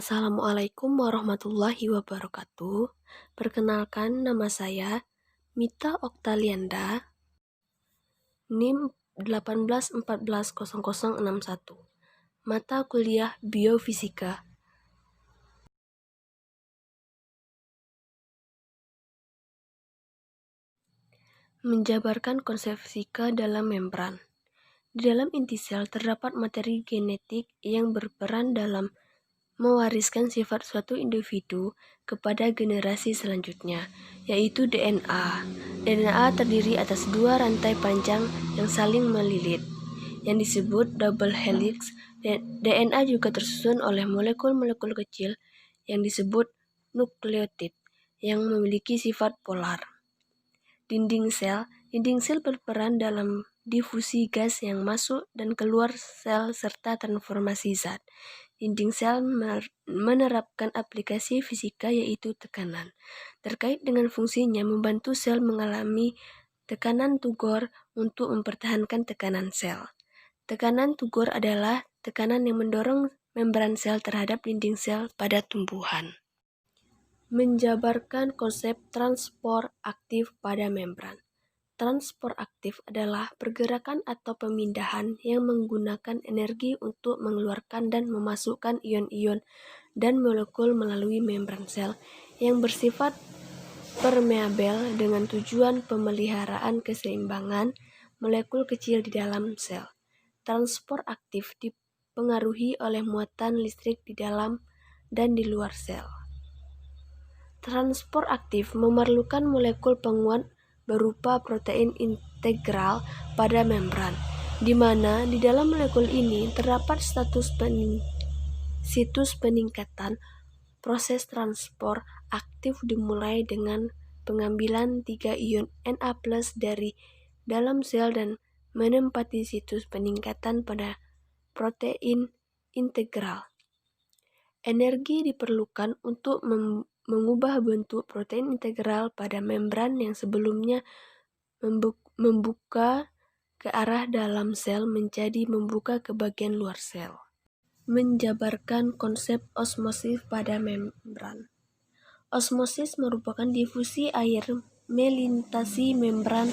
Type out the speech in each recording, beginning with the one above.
Assalamualaikum warahmatullahi wabarakatuh. Perkenalkan, nama saya Mita Oktalianda, NIM 18140061, mata kuliah Biofisika. Menjabarkan konsep fisika dalam membran. Di dalam inti sel terdapat materi genetik yang berperan dalam mewariskan sifat suatu individu kepada generasi selanjutnya, yaitu DNA. DNA terdiri atas dua rantai panjang yang saling melilit, yang disebut double helix. DNA juga tersusun oleh molekul-molekul kecil yang disebut nukleotid, yang memiliki sifat polar. Dinding sel berperan dalam difusi gas yang masuk dan keluar sel serta transformasi zat. Dinding sel menerapkan aplikasi fisika yaitu tekanan. Terkait dengan fungsinya membantu sel mengalami tekanan Tugor untuk mempertahankan tekanan sel. Tekanan Tugor adalah tekanan yang mendorong membran sel terhadap dinding sel pada tumbuhan. Menjabarkan konsep transport aktif pada membran. Transport aktif adalah pergerakan atau pemindahan yang menggunakan energi untuk mengeluarkan dan memasukkan ion-ion dan molekul melalui membran sel yang bersifat permeabel dengan tujuan pemeliharaan keseimbangan molekul kecil di dalam sel. Transport aktif dipengaruhi oleh muatan listrik di dalam dan di luar sel. Transport aktif memerlukan molekul penguat berupa protein integral pada membran, di mana di dalam molekul ini terdapat situs peningkatan. Proses transport aktif dimulai dengan pengambilan 3 ion Na+ dari dalam sel dan menempati situs peningkatan pada protein integral. Energi diperlukan untuk mengubah bentuk protein integral pada membran yang sebelumnya membuka ke arah dalam sel menjadi membuka ke bagian luar sel. Menjabarkan konsep osmosis pada membran. Osmosis merupakan difusi air melintasi membran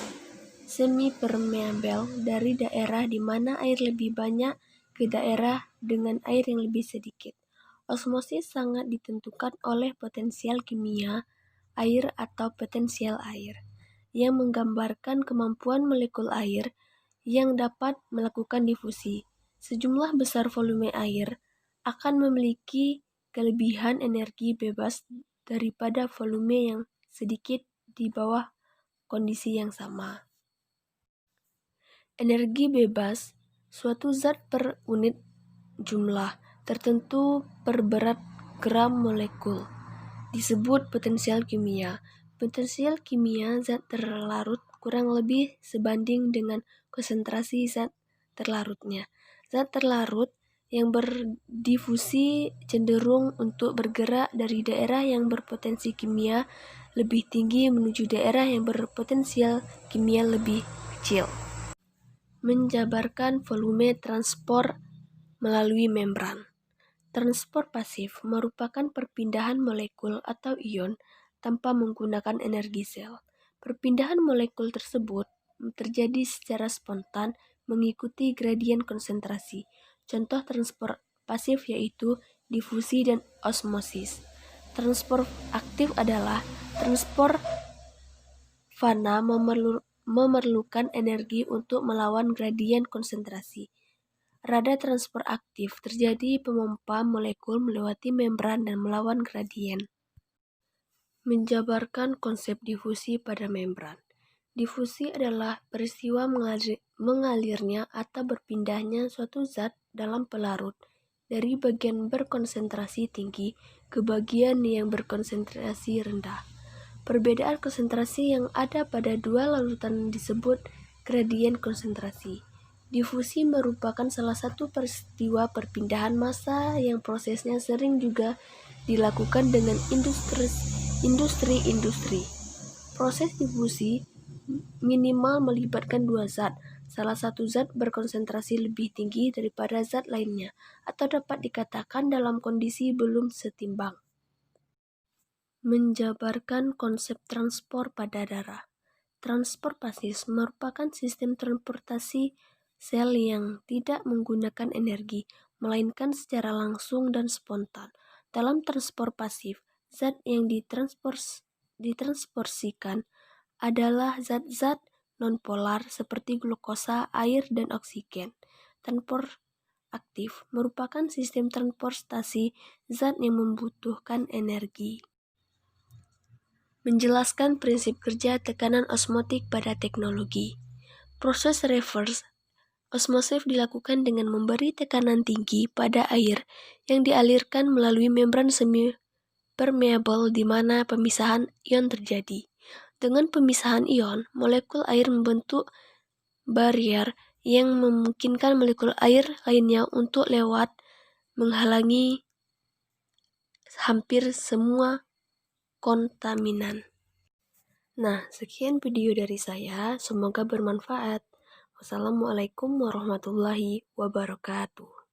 semi-permeabel dari daerah di mana air lebih banyak ke daerah dengan air yang lebih sedikit. Osmosis sangat ditentukan oleh potensial kimia air atau potensial air, yang menggambarkan kemampuan molekul air yang dapat melakukan difusi. Sejumlah besar volume air akan memiliki kelebihan energi bebas daripada volume yang sedikit di bawah kondisi yang sama. Energi bebas suatu zat per unit jumlah tertentu per berat gram molekul disebut potensial kimia. Potensial kimia zat terlarut kurang lebih sebanding dengan konsentrasi zat terlarutnya. Zat terlarut yang berdifusi cenderung untuk bergerak dari daerah yang berpotensi kimia lebih tinggi menuju daerah yang berpotensial kimia lebih kecil. Menjabarkan volume transport melalui membran. Transport pasif merupakan perpindahan molekul atau ion tanpa menggunakan energi sel. Perpindahan molekul tersebut terjadi secara spontan mengikuti gradien konsentrasi. Contoh transport pasif yaitu difusi dan osmosis. Transport aktif adalah transport fana memerlukan energi untuk melawan gradien konsentrasi. Rada transport aktif terjadi pemompa molekul melewati membran dan melawan gradien. Menjabarkan konsep difusi pada membran. Difusi adalah peristiwa mengalirnya atau berpindahnya suatu zat dalam pelarut dari bagian berkonsentrasi tinggi ke bagian yang berkonsentrasi rendah. Perbedaan konsentrasi yang ada pada dua larutan disebut gradien konsentrasi. Difusi merupakan salah satu peristiwa perpindahan massa yang prosesnya sering juga dilakukan dengan industri. Proses difusi minimal melibatkan dua zat, salah satu zat berkonsentrasi lebih tinggi daripada zat lainnya, atau dapat dikatakan dalam kondisi belum setimbang. Menjabarkan konsep transport pada darah. Transport pasif merupakan sistem transportasi sel yang tidak menggunakan energi, melainkan secara langsung dan spontan. Dalam transport pasif, zat yang ditransportasikan adalah zat-zat nonpolar seperti glukosa, air, dan oksigen. Transport aktif merupakan sistem transportasi zat yang membutuhkan energi. Menjelaskan prinsip kerja tekanan osmotik pada teknologi. Proses reverse osmosis dilakukan dengan memberi tekanan tinggi pada air yang dialirkan melalui membran semi-permeable di mana pemisahan ion terjadi. Dengan pemisahan ion, molekul air membentuk barrier yang memungkinkan molekul air lainnya untuk lewat, menghalangi hampir semua kontaminan. Nah, sekian video dari saya. Semoga bermanfaat. Wassalamualaikum warahmatullahi wabarakatuh.